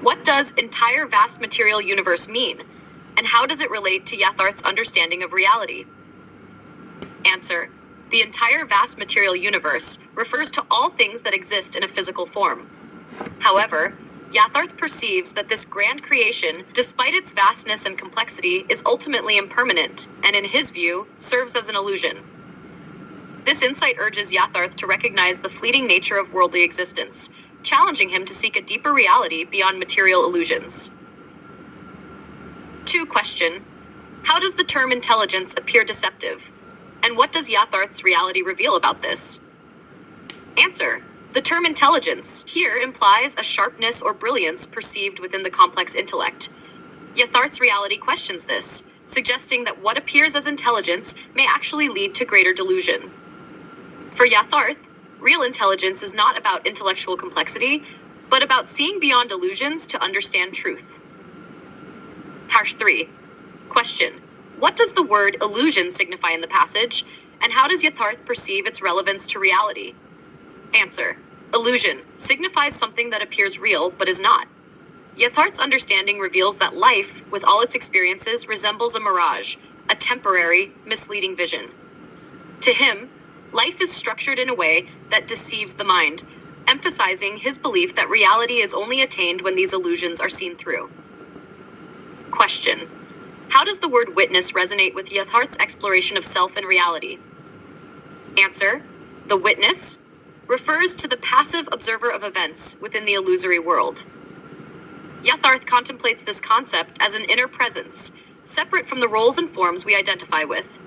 What does entire vast material universe mean? And how does it relate to Yatharth's understanding of reality? Answer. The entire vast material universe refers to all things that exist in a physical form. However, Yatharth perceives that this grand creation, despite its vastness and complexity, is ultimately impermanent, and in his view, serves as an illusion. This insight urges Yatharth to recognize the fleeting nature of worldly existence, challenging him to seek a deeper reality beyond material illusions. 2. Question. How does the term intelligence appear deceptive? And what does Yatharth's reality reveal about this? Answer. The term intelligence here implies a sharpness or brilliance perceived within the complex intellect. Yatharth's reality questions this, suggesting that what appears as intelligence may actually lead to greater delusion. For Yatharth, real intelligence is not about intellectual complexity, but about seeing beyond illusions to understand truth. 3. Question. What does the word illusion signify in the passage, and how does Yatharth perceive its relevance to reality? Answer. Illusion signifies something that appears real but is not. Yatharth's understanding reveals that life, with all its experiences, resembles a mirage, a temporary, misleading vision. To him, life is structured in a way that deceives the mind, emphasizing his belief that reality is only attained when these illusions are seen through. Question. How does the word witness resonate with Yatharth's exploration of self and reality? Answer. The witness refers to the passive observer of events within the illusory world. Yatharth contemplates this concept as an inner presence, separate from the roles and forms we identify with.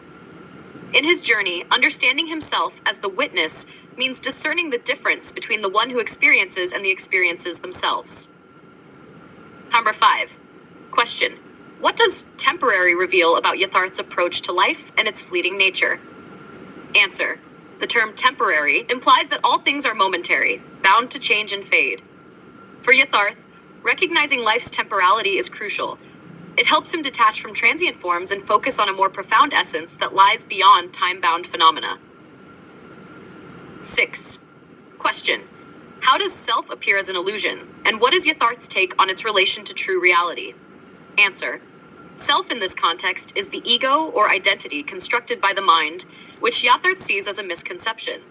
In his journey, understanding himself as the witness means discerning the difference between the one who experiences and the experiences themselves. 5. Question. What does temporary reveal about Yatharth's approach to life and its fleeting nature? Answer. The term temporary implies that all things are momentary, bound to change and fade. For Yatharth, recognizing life's temporality is crucial. It helps him detach from transient forms and focus on a more profound essence that lies beyond time-bound phenomena. 6. Question. How does self appear as an illusion, and what is Yatharth's take on its relation to true reality? Answer. Self in this context is the ego or identity constructed by the mind, which Yatharth sees as a misconception.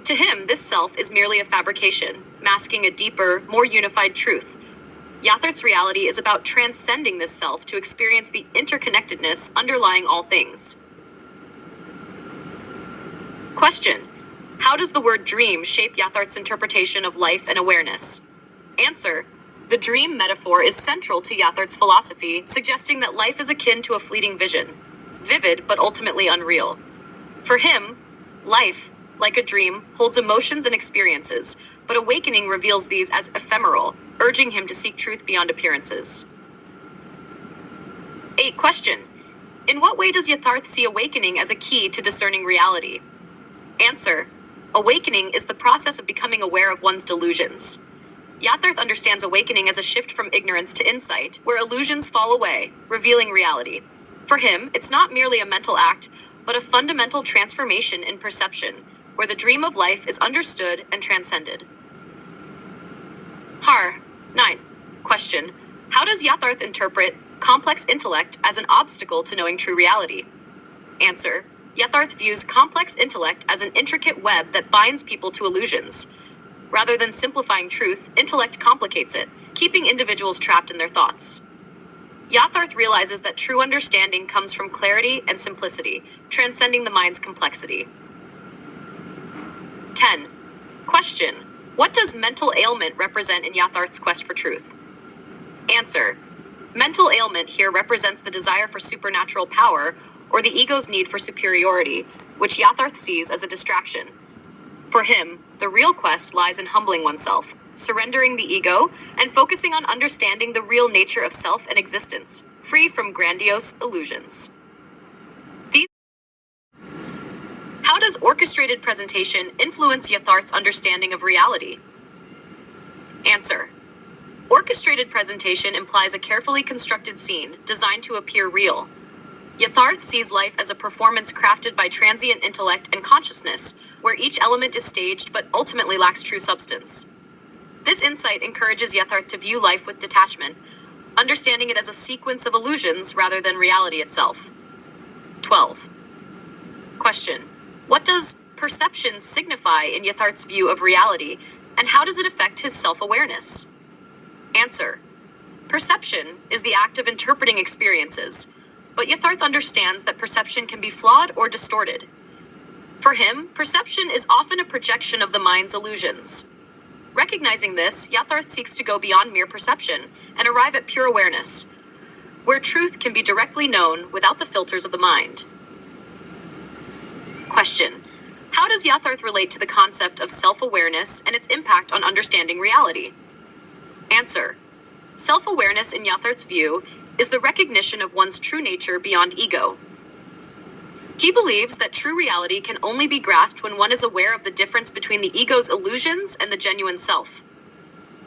To him, this self is merely a fabrication, masking a deeper, more unified truth. Yatharth's reality is about transcending this self to experience the interconnectedness underlying all things. Question. How does the word dream shape Yatharth's interpretation of life and awareness? Answer. The dream metaphor is central to Yatharth's philosophy, suggesting that life is akin to a fleeting vision, vivid but ultimately unreal. For him, life, like a dream, holds emotions and experiences, but awakening reveals these as ephemeral, urging him to seek truth beyond appearances. 8. Question. In what way does Yatharth see awakening as a key to discerning reality? Answer. Awakening is the process of becoming aware of one's delusions. Yatharth understands awakening as a shift from ignorance to insight, where illusions fall away, revealing reality. For him, it's not merely a mental act, but a fundamental transformation in perception, where the dream of life is understood and transcended. 9. Question. How does Yatharth interpret complex intellect as an obstacle to knowing true reality? Answer. Yatharth views complex intellect as an intricate web that binds people to illusions. Rather than simplifying truth, intellect complicates it, keeping individuals trapped in their thoughts. Yatharth realizes that true understanding comes from clarity and simplicity, transcending the mind's complexity. 10. Question. What does mental ailment represent in Yatharth's quest for truth? Answer. Mental ailment here represents the desire for supernatural power or the ego's need for superiority, which Yatharth sees as a distraction. For him, the real quest lies in humbling oneself, surrendering the ego, and focusing on understanding the real nature of self and existence, free from grandiose illusions. How does orchestrated presentation influence Yatharth's understanding of reality? Answer. Orchestrated presentation implies a carefully constructed scene designed to appear real. Yatharth sees life as a performance crafted by transient intellect and consciousness, where each element is staged but ultimately lacks true substance. This insight encourages Yatharth to view life with detachment, understanding it as a sequence of illusions rather than reality itself. 12. Question. What does perception signify in Yatharth's view of reality, and how does it affect his self-awareness? Answer. Perception is the act of interpreting experiences, but Yatharth understands that perception can be flawed or distorted. For him, perception is often a projection of the mind's illusions. Recognizing this, Yatharth seeks to go beyond mere perception and arrive at pure awareness, where truth can be directly known without the filters of the mind. Question. How does Yatharth relate to the concept of self-awareness and its impact on understanding reality? Answer. Self-awareness in Yatharth's view is the recognition of one's true nature beyond ego. He believes that true reality can only be grasped when one is aware of the difference between the ego's illusions and the genuine self.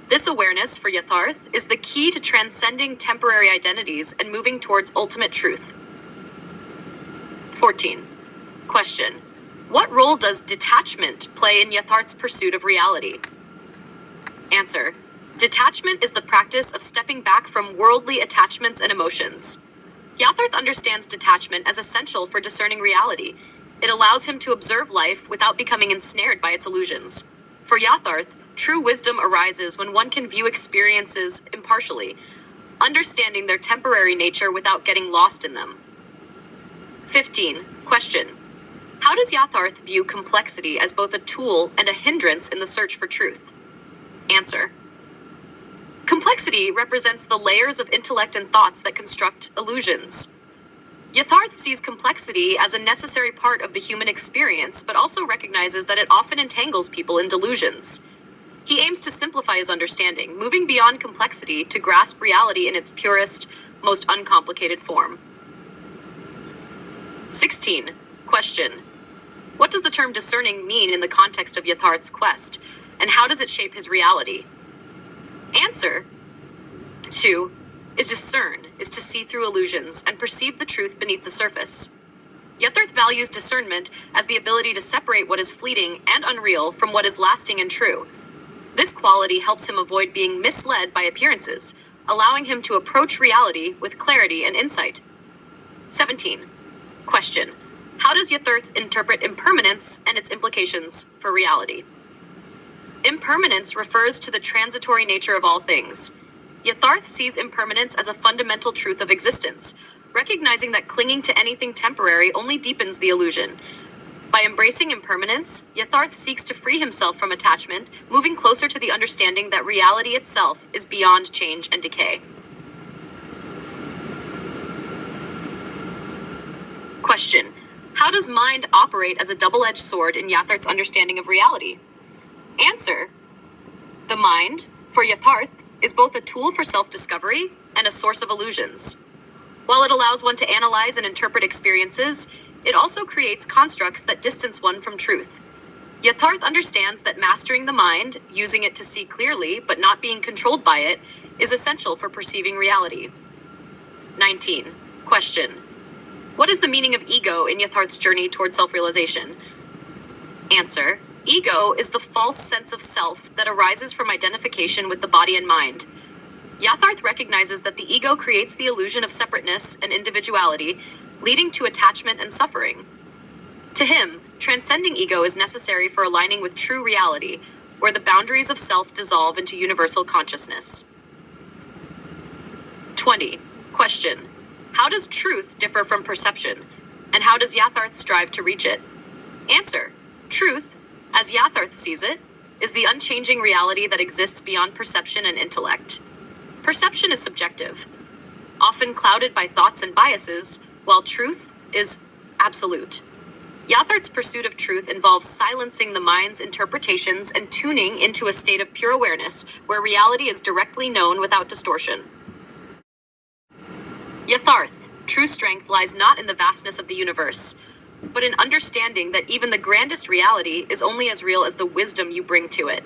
This awareness, for Yatharth, is the key to transcending temporary identities and moving towards ultimate truth. 14. Question. What role does detachment play in Yatharth's pursuit of reality? Answer. Detachment is the practice of stepping back from worldly attachments and emotions. Yatharth understands detachment as essential for discerning reality. It allows him to observe life without becoming ensnared by its illusions. For Yatharth, true wisdom arises when one can view experiences impartially, understanding their temporary nature without getting lost in them. 15. Question. How does Yatharth view complexity as both a tool and a hindrance in the search for truth? Answer. Complexity represents the layers of intellect and thoughts that construct illusions. Yatharth sees complexity as a necessary part of the human experience, but also recognizes that it often entangles people in delusions. He aims to simplify his understanding, moving beyond complexity to grasp reality in its purest, most uncomplicated form. 16. Question. What does the term discerning mean in the context of Yatharth's quest, and how does it shape his reality? Answer. 2. Discern is to see through illusions and perceive the truth beneath the surface. Yatharth values discernment as the ability to separate what is fleeting and unreal from what is lasting and true. This quality helps him avoid being misled by appearances, allowing him to approach reality with clarity and insight. 17. Question. How does Yatharth interpret impermanence and its implications for reality? Impermanence refers to the transitory nature of all things. Yatharth sees impermanence as a fundamental truth of existence, recognizing that clinging to anything temporary only deepens the illusion. By embracing impermanence, Yatharth seeks to free himself from attachment, moving closer to the understanding that reality itself is beyond change and decay. Question. How does mind operate as a double-edged sword in Yatharth's understanding of reality? Answer. The mind, for Yatharth, is both a tool for self-discovery and a source of illusions. While it allows one to analyze and interpret experiences, it also creates constructs that distance one from truth. Yatharth understands that mastering the mind, using it to see clearly but not being controlled by it, is essential for perceiving reality. 19. Question. What is the meaning of ego in Yatharth's journey toward self-realization? Answer. Ego is the false sense of self that arises from identification with the body and mind. Yatharth recognizes that the ego creates the illusion of separateness and individuality, leading to attachment and suffering. To him, transcending ego is necessary for aligning with true reality, where the boundaries of self dissolve into universal consciousness. 20. Question. How does truth differ from perception, and how does Yatharth strive to reach it? Answer. Truth, as Yatharth sees it, is the unchanging reality that exists beyond perception and intellect. Perception is subjective, often clouded by thoughts and biases, while truth is absolute. Yatharth's pursuit of truth involves silencing the mind's interpretations and tuning into a state of pure awareness, where reality is directly known without distortion. Yatharth, true strength lies not in the vastness of the universe, but in understanding that even the grandest reality is only as real as the wisdom you bring to it.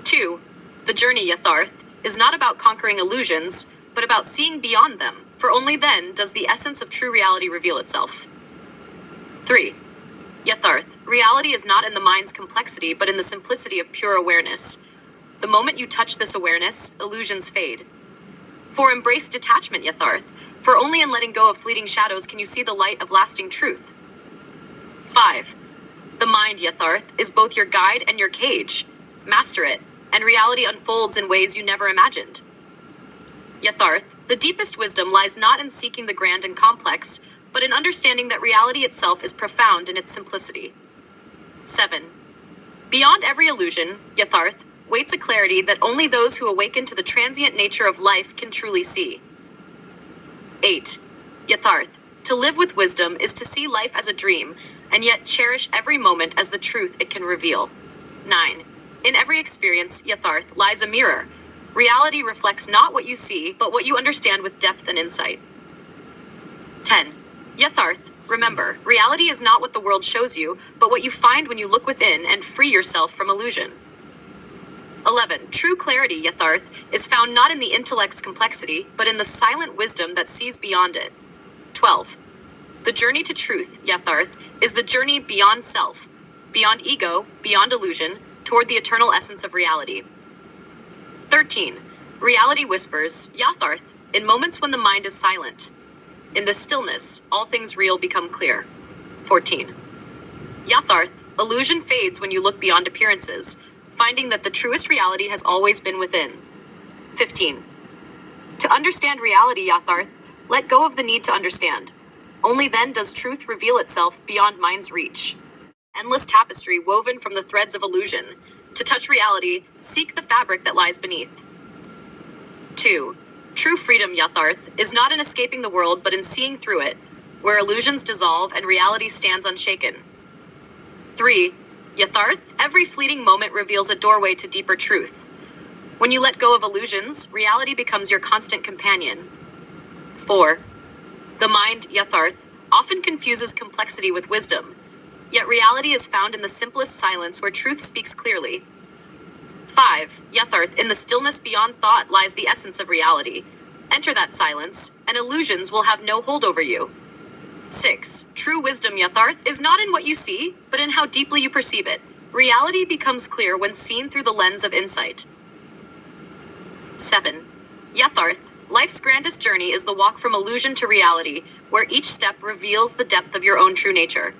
2. The journey, Yatharth, is not about conquering illusions, but about seeing beyond them, for only then does the essence of true reality reveal itself. 3. Yatharth, reality is not in the mind's complexity, but in the simplicity of pure awareness. The moment you touch this awareness, illusions fade. 4. Embrace detachment, Yatharth. For only in letting go of fleeting shadows can you see the light of lasting truth. 5. The mind, Yatharth, is both your guide and your cage. Master it, and reality unfolds in ways you never imagined. Yatharth, the deepest wisdom lies not in seeking the grand and complex, but in understanding that reality itself is profound in its simplicity. 7. Beyond every illusion, Yatharth, waits a clarity that only those who awaken to the transient nature of life can truly see. 8. Yatharth, to live with wisdom is to see life as a dream, and yet cherish every moment as the truth it can reveal. 9. In every experience, Yatharth, lies a mirror. Reality reflects not what you see, but what you understand with depth and insight. 10. Yatharth, remember, reality is not what the world shows you, but what you find when you look within and free yourself from illusion. 11. True clarity, Yatharth, is found not in the intellect's complexity, but in the silent wisdom that sees beyond it. 12. The journey to truth, Yatharth, is the journey beyond self, beyond ego, beyond illusion, toward the eternal essence of reality. 13. Reality whispers, Yatharth, in moments when the mind is silent. In the stillness, all things real become clear. 14. Yatharth, illusion fades when you look beyond appearances, finding that the truest reality has always been within. 15. To understand reality, Yatharth, let go of the need to understand. Only then does truth reveal itself beyond mind's reach. Endless tapestry woven from the threads of illusion. To touch reality, seek the fabric that lies beneath. 2. True freedom, Yatharth, is not in escaping the world but in seeing through it, where illusions dissolve and reality stands unshaken. 3. Yatharth, every fleeting moment reveals a doorway to deeper truth. When you let go of illusions, reality becomes your constant companion. 4. The mind, Yatharth, often confuses complexity with wisdom, yet reality is found in the simplest silence where truth speaks clearly. 5. Yatharth, in the stillness beyond thought lies the essence of reality. Enter that silence, and illusions will have no hold over you. 6. True wisdom, Yatharth, is not in what you see, but in how deeply you perceive it. Reality becomes clear when seen through the lens of insight. 7. Yatharth, life's grandest journey is the walk from illusion to reality, where each step reveals the depth of your own true nature.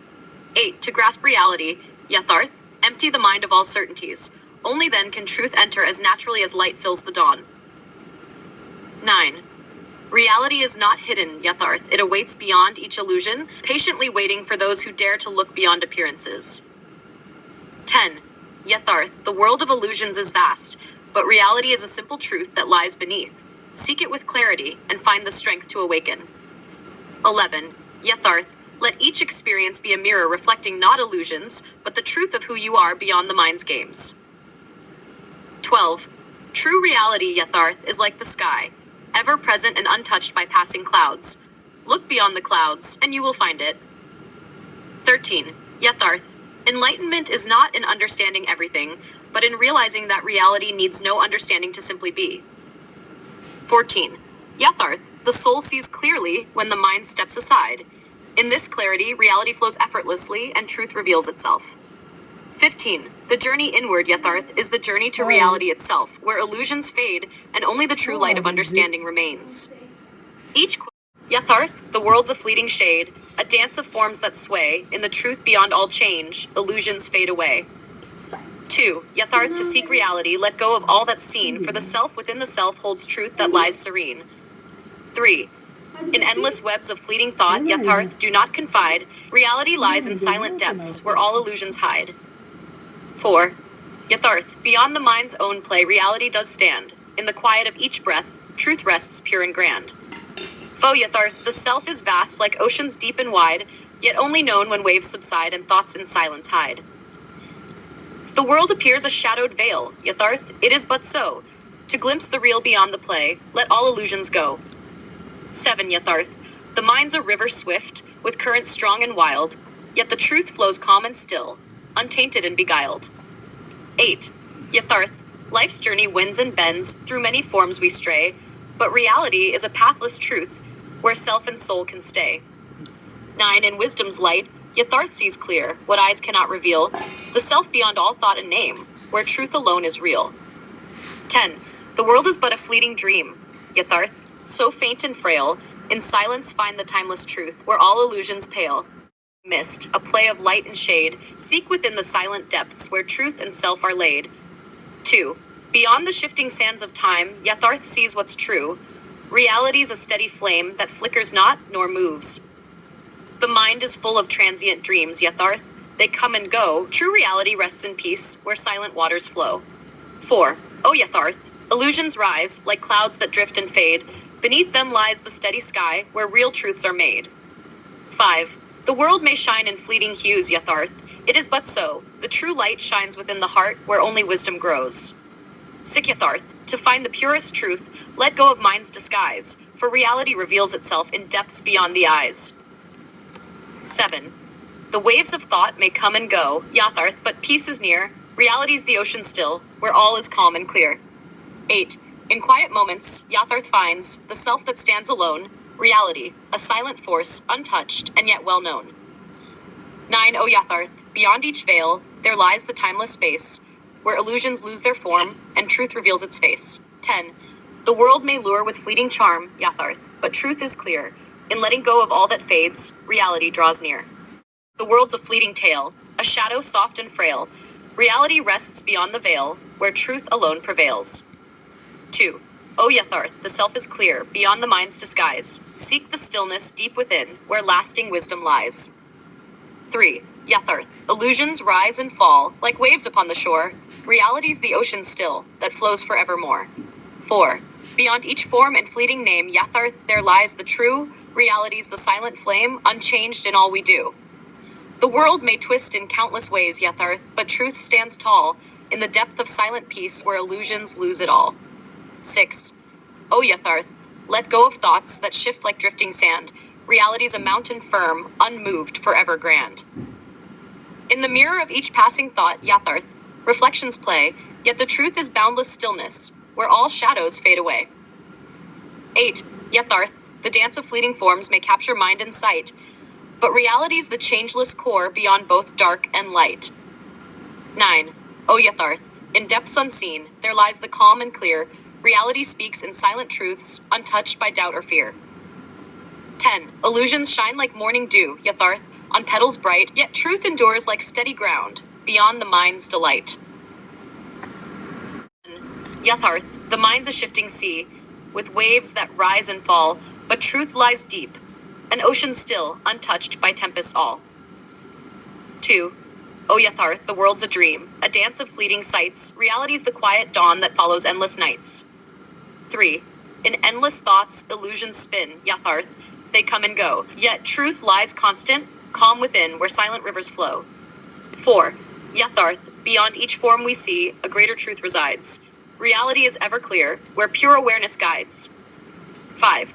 8. To grasp reality, Yatharth, empty the mind of all certainties. Only then can truth enter as naturally as light fills the dawn. 9. Reality is not hidden, Yatharth. It awaits beyond each illusion, patiently waiting for those who dare to look beyond appearances. 10. Yatharth, the world of illusions is vast, but reality is a simple truth that lies beneath. Seek it with clarity and find the strength to awaken. 11. Yatharth, let each experience be a mirror reflecting not illusions, but the truth of who you are beyond the mind's games. 12. True reality, Yatharth, is like the sky, ever present and untouched by passing clouds. Look beyond the clouds, and you will find it. 13. Yatharth, enlightenment is not in understanding everything, but in realizing that reality needs no understanding to simply be. 14. Yatharth, the soul sees clearly when the mind steps aside. In this clarity, reality flows effortlessly and truth reveals itself. 15. The journey inward, Yatharth, is the journey to reality itself, where illusions fade and only the true light of understanding remains. Yatharth, the world's a fleeting shade, a dance of forms that sway. In the truth beyond all change, illusions fade away. 2. Yatharth, to seek reality, let go of all that's seen, for the self within the self holds truth that lies serene. 3. In endless webs of fleeting thought, Yatharth, do not confide. Reality lies in silent depths, where all illusions hide. 4. Yatharth, beyond the mind's own play, reality does stand. In the quiet of each breath, truth rests pure and grand. Foe, Yatharth, the self is vast like oceans deep and wide, yet only known when waves subside and thoughts in silence hide. The world appears a shadowed veil, Yatharth, it is but so. To glimpse the real beyond the play, let all illusions go. 7. Yatharth, the mind's a river swift, with currents strong and wild, yet the truth flows calm and still, untainted and beguiled. 8. Yatharth, life's journey winds and bends, through many forms we stray, but reality is a pathless truth, where self and soul can stay. 9. In wisdom's light, Yatharth sees clear, what eyes cannot reveal, the self beyond all thought and name, where truth alone is real. 10. The world is but a fleeting dream, Yatharth, so faint and frail, in silence find the timeless truth, where all illusions pale. Mist, a play of light and shade, seek within the silent depths where truth and self are laid. 2. Beyond the shifting sands of time, Yatharth sees what's true. Reality's a steady flame that flickers not nor moves. The mind is full of transient dreams, Yatharth. They come and go. True reality rests in peace, where silent waters flow. 4. O Yatharth, illusions rise, like clouds that drift and fade. Beneath them lies the steady sky, where real truths are made. 5. The world may shine in fleeting hues, Yatharth. It is but so. The true light shines within the heart, where only wisdom grows. 6. Yatharth, to find the purest truth, let go of mind's disguise, for reality reveals itself in depths beyond the eyes. 7. The waves of thought may come and go, Yatharth, but peace is near. Reality's the ocean still, where all is calm and clear. 8. In quiet moments, Yatharth finds the self that stands alone, reality, a silent force, untouched and yet well known. 9. O Yatharth, beyond each veil, there lies the timeless space, where illusions lose their form and truth reveals its face. 10. The world may lure with fleeting charm, Yatharth, but truth is clear. In letting go of all that fades, reality draws near. The world's a fleeting tale, a shadow soft and frail. Reality rests beyond the veil, where truth alone prevails. 2. O Yatharth, the self is clear, beyond the mind's disguise. Seek the stillness deep within, where lasting wisdom lies. 3. Yatharth, illusions rise and fall, like waves upon the shore. Reality's the ocean still, that flows forevermore. 4. Beyond each form and fleeting name, Yatharth, there lies the true. Reality's the silent flame, unchanged in all we do. The world may twist in countless ways, Yatharth, but truth stands tall, in the depth of silent peace where illusions lose it all. 6. O Yatharth, let go of thoughts that shift like drifting sand. Reality's a mountain firm, unmoved, forever grand. In the mirror of each passing thought, Yatharth, reflections play, yet the truth is boundless stillness, where all shadows fade away. 8. Yatharth, the dance of fleeting forms may capture mind and sight, but reality's the changeless core beyond both dark and light. 9. O Yatharth, in depths unseen, there lies the calm and clear. Reality speaks in silent truths, untouched by doubt or fear. 10. Illusions shine like morning dew, Yatharth, on petals bright, yet truth endures like steady ground, beyond the mind's delight. Yatharth, the mind's a shifting sea, with waves that rise and fall, but truth lies deep, an ocean still, untouched by tempests all. 2. O Yatharth, the world's a dream, a dance of fleeting sights. Reality's the quiet dawn that follows endless nights. 3. In endless thoughts, illusions spin, Yatharth. They come and go, yet truth lies constant, calm within, where silent rivers flow. 4. Yatharth, beyond each form we see, a greater truth resides. Reality is ever clear, where pure awareness guides. 5.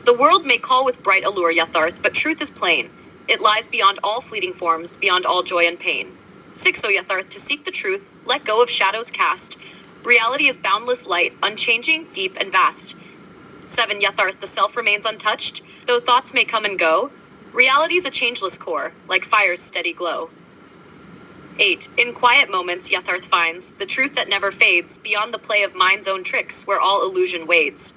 The world may call with bright allure, Yatharth, but truth is plain. It lies beyond all fleeting forms, beyond all joy and pain. 6. O Yatharth, to seek the truth, let go of shadows cast. Reality is boundless light, unchanging, deep, and vast. 7. Yatharth, the self remains untouched, though thoughts may come and go. Reality's a changeless core, like fire's steady glow. 8. In quiet moments, Yatharth finds the truth that never fades, beyond the play of mind's own tricks, where all illusion wades.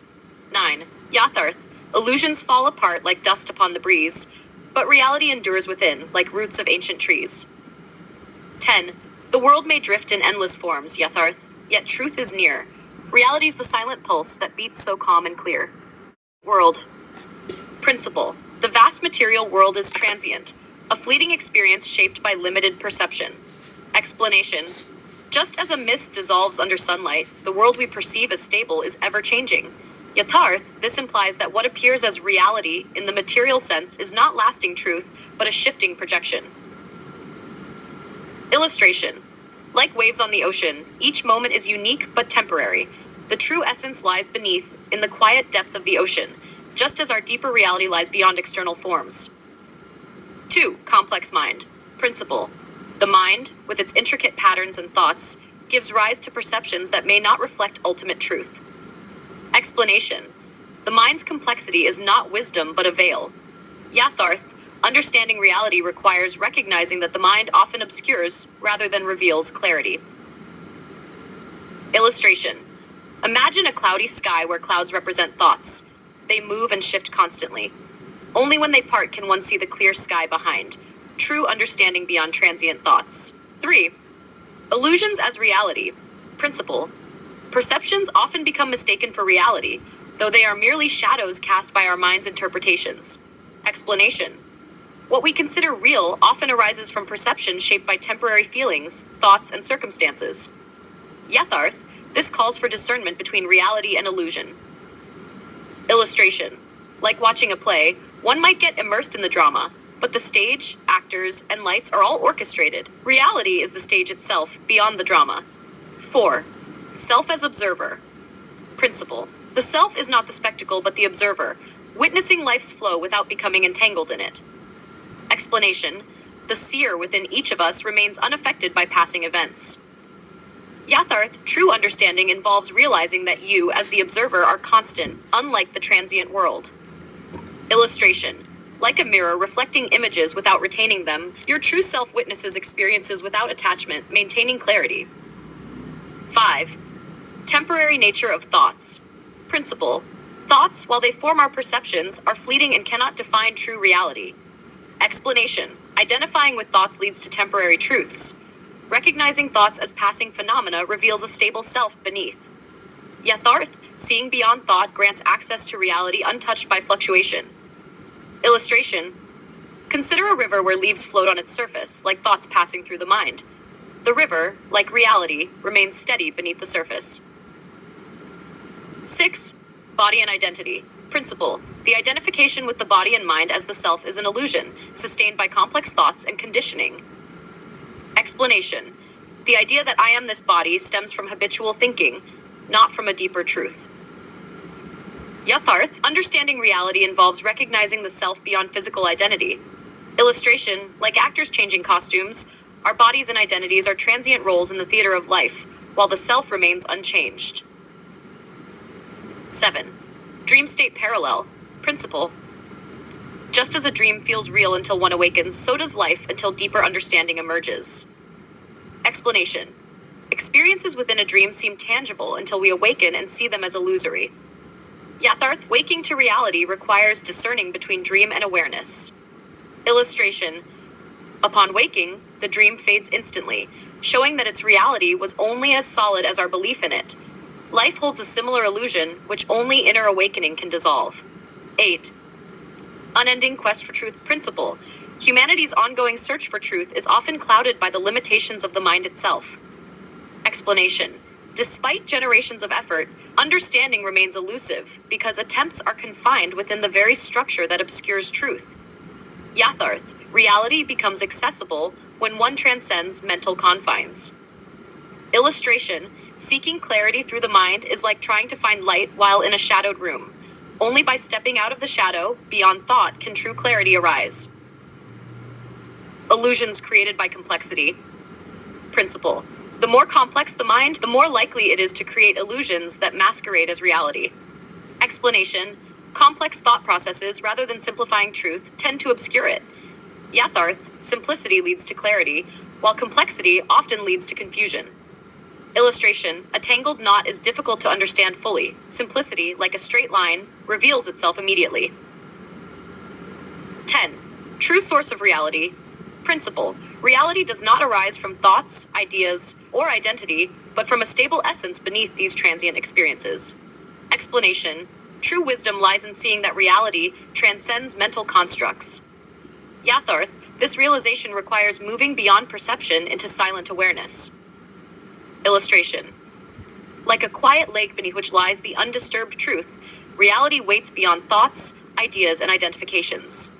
9. Yatharth, illusions fall apart like dust upon the breeze, but reality endures within, like roots of ancient trees. 10. The world may drift in endless forms, Yatharth, yet truth is near. Reality's the silent pulse that beats so calm and clear. World. Principle. The vast material world is transient, a fleeting experience shaped by limited perception. Explanation. Just as a mist dissolves under sunlight, the world we perceive as stable is ever-changing. Yatharth, this implies that what appears as reality in the material sense is not lasting truth, but a shifting projection. Illustration. Like waves on the ocean, each moment is unique but temporary. The true essence lies beneath, in the quiet depth of the ocean, just as our deeper reality lies beyond external forms. 2. Complex mind. Principle. The mind, with its intricate patterns and thoughts, gives rise to perceptions that may not reflect ultimate truth. Explanation. The mind's complexity is not wisdom but a veil. Yatharth, understanding reality requires recognizing that the mind often obscures rather than reveals clarity. Illustration. Imagine a cloudy sky where clouds represent thoughts. They move and shift constantly. Only when they part can one see the clear sky behind. True understanding beyond transient thoughts. 3. Illusions as reality. Principle. Perceptions often become mistaken for reality, though they are merely shadows cast by our mind's interpretations. Explanation. What we consider real often arises from perception shaped by temporary feelings, thoughts, and circumstances. Yatharth, this calls for discernment between reality and illusion. Illustration. Like watching a play, one might get immersed in the drama, but the stage, actors, and lights are all orchestrated. Reality is the stage itself, beyond the drama. 4. Self as observer. Principle. The self is not the spectacle but the observer, witnessing life's flow without becoming entangled in it. Explanation. The seer within each of us remains unaffected by passing events. Yatharth, true understanding involves realizing that you, as the observer, are constant, unlike the transient world. Illustration. Like a mirror reflecting images without retaining them, your true self witnesses experiences without attachment, maintaining clarity. 5. Temporary nature of thoughts. Principle. Thoughts, while they form our perceptions, are fleeting and cannot define true reality. Explanation. Identifying with thoughts leads to temporary truths. Recognizing thoughts as passing phenomena reveals a stable self beneath. Yatharth, seeing beyond thought grants access to reality untouched by fluctuation. Illustration. Consider a river where leaves float on its surface, like thoughts passing through the mind. The river, like reality, remains steady beneath the surface. 6. Body and identity. Principle. The identification with the body and mind as the self is an illusion, sustained by complex thoughts and conditioning. Explanation. The idea that I am this body stems from habitual thinking, not from a deeper truth. Yatharth, understanding reality involves recognizing the self beyond physical identity. Illustration. Like actors changing costumes, our bodies and identities are transient roles in the theater of life, while the self remains unchanged. 7. Dream state parallel. Principle. Just as a dream feels real until one awakens, so does life until deeper understanding emerges. Explanation. Experiences within a dream seem tangible until we awaken and see them as illusory. Yatharth, waking to reality requires discerning between dream and awareness. Illustration. Upon waking, the dream fades instantly, showing that its reality was only as solid as our belief in it. Life holds a similar illusion, which only inner awakening can dissolve. 8. Unending quest for truth. Principle. Humanity's ongoing search for truth is often clouded by the limitations of the mind itself. Explanation. Despite generations of effort, understanding remains elusive because attempts are confined within the very structure that obscures truth. Yatharth, reality becomes accessible when one transcends mental confines. Illustration. Seeking clarity through the mind is like trying to find light while in a shadowed room. Only by stepping out of the shadow, beyond thought, can true clarity arise. Illusions created by complexity. Principle. The more complex the mind, the more likely it is to create illusions that masquerade as reality. Explanation. Complex thought processes, rather than simplifying truth, tend to obscure it. Yatharth, simplicity leads to clarity, while complexity often leads to confusion. Illustration. A tangled knot is difficult to understand fully. Simplicity, like a straight line, reveals itself immediately. 10. True source of reality. Principle. Reality does not arise from thoughts, ideas, or identity, but from a stable essence beneath these transient experiences. Explanation. True wisdom lies in seeing that reality transcends mental constructs. Yatharth, this realization requires moving beyond perception into silent awareness. Illustration. Like a quiet lake beneath which lies the undisturbed truth, reality waits beyond thoughts, ideas, and identifications.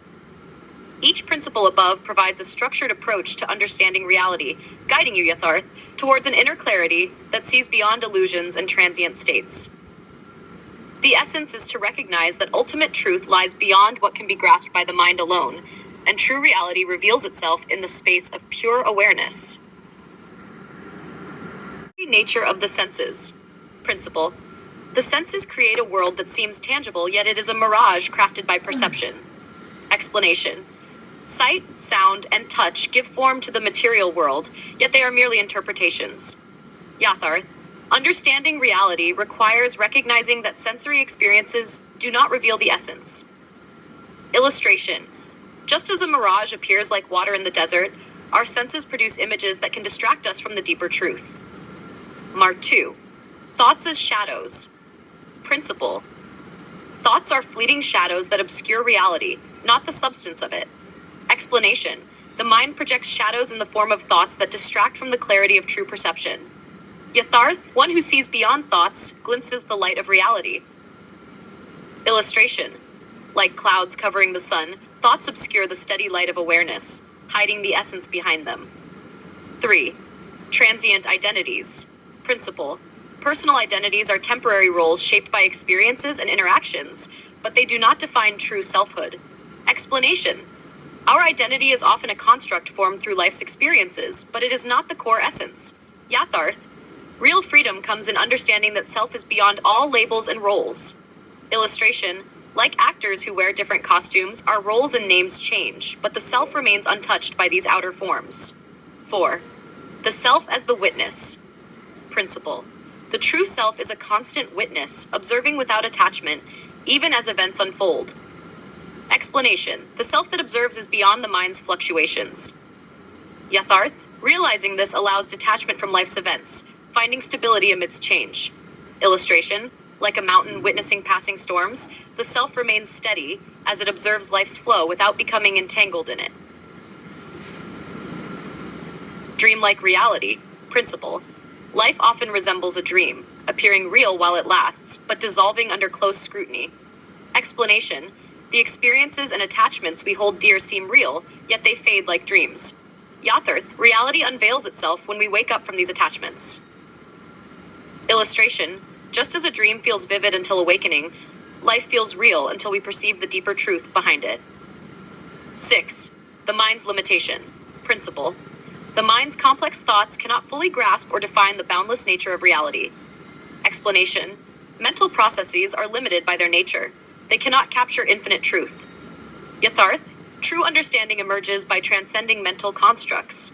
Each principle above provides a structured approach to understanding reality, guiding you, Yatharth, towards an inner clarity that sees beyond illusions and transient states. The essence is to recognize that ultimate truth lies beyond what can be grasped by the mind alone, and true reality reveals itself in the space of pure awareness. Nature of the senses. Principle. The senses create a world that seems tangible, yet it is a mirage crafted by perception. Explanation. Sight, sound, and touch give form to the material world, yet they are merely interpretations. Yatharth. Understanding reality requires recognizing that sensory experiences do not reveal the essence. Illustration. Just as a mirage appears like water in the desert, our senses produce images that can distract us from the deeper truth. Mark 2. Thoughts as shadows. Principle. Thoughts are fleeting shadows that obscure reality, not the substance of it. Explanation. The mind projects shadows in the form of thoughts that distract from the clarity of true perception. Yatharth, one who sees beyond thoughts, glimpses the light of reality. Illustration. Like clouds covering the sun, thoughts obscure the steady light of awareness, hiding the essence behind them. 3. Transient identities. Principle. Personal identities are temporary roles shaped by experiences and interactions, but they do not define true selfhood. Explanation. Our identity is often a construct formed through life's experiences, but it is not the core essence. Yatharth. Real freedom comes in understanding that self is beyond all labels and roles. Illustration. Like actors who wear different costumes, our roles and names change, but the self remains untouched by these outer forms. 4. The self as the witness. Principle. The true self is a constant witness, observing without attachment, even as events unfold. Explanation. The self that observes is beyond the mind's fluctuations. Yatharth. Realizing this allows detachment from life's events, finding stability amidst change. Illustration. Like a mountain witnessing passing storms, the self remains steady as it observes life's flow without becoming entangled in it. Dreamlike reality. Principle. Life often resembles a dream, appearing real while it lasts, but dissolving under close scrutiny. Explanation. The experiences and attachments we hold dear seem real, yet they fade like dreams. Yatharth. Reality unveils itself when we wake up from these attachments. Illustration. Just as a dream feels vivid until awakening, life feels real until we perceive the deeper truth behind it. 6. The mind's limitation. Principle. The mind's complex thoughts cannot fully grasp or define the boundless nature of reality. Explanation. Mental processes are limited by their nature. They cannot capture infinite truth. Yatharth. True understanding emerges by transcending mental constructs.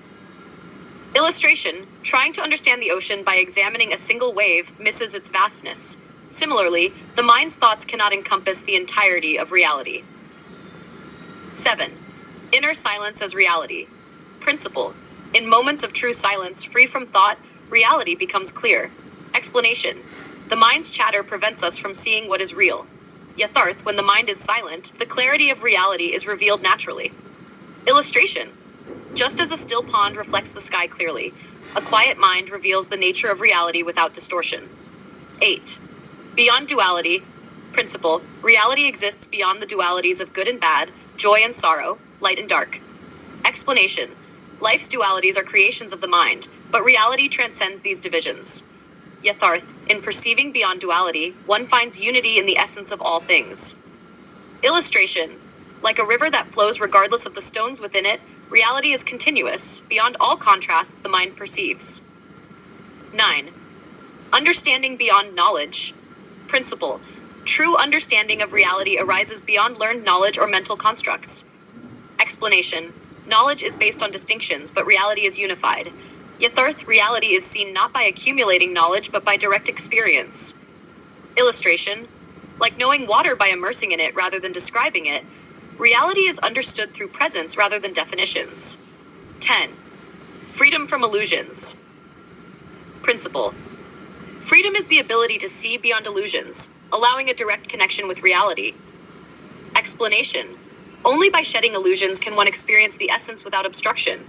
Illustration. Trying to understand the ocean by examining a single wave misses its vastness. Similarly, the mind's thoughts cannot encompass the entirety of reality. 7. Inner silence as reality. Principle. In moments of true silence, free from thought, reality becomes clear. Explanation. The mind's chatter prevents us from seeing what is real. Yatharth. When the mind is silent, the clarity of reality is revealed naturally. Illustration. Just as a still pond reflects the sky clearly, a quiet mind reveals the nature of reality without distortion. 8. Beyond duality. Principle. Reality exists beyond the dualities of good and bad, joy and sorrow, light and dark. Explanation. Life's dualities are creations of the mind, but reality transcends these divisions. Yatharth. In perceiving beyond duality, one finds unity in the essence of all things. Illustration. Like a river that flows regardless of the stones within it, reality is continuous, beyond all contrasts the mind perceives. 9. Understanding beyond knowledge. Principle. True understanding of reality arises beyond learned knowledge or mental constructs. Explanation. Knowledge is based on distinctions, but reality is unified. Yatharth. Reality is seen not by accumulating knowledge, but by direct experience. Illustration. Like knowing water by immersing in it rather than describing it, reality is understood through presence rather than definitions. 10. Freedom from illusions. Principle. Freedom is the ability to see beyond illusions, allowing a direct connection with reality. Explanation. Only by shedding illusions can one experience the essence without obstruction.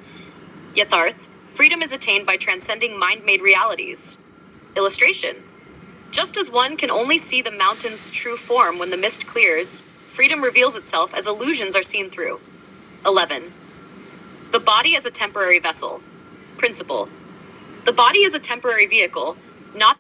Yatharth. Freedom is attained by transcending mind-made realities. Illustration. Just as one can only see the mountain's true form when the mist clears, freedom reveals itself as illusions are seen through. 11. The body as a temporary vessel. Principle. The body is a temporary vehicle, not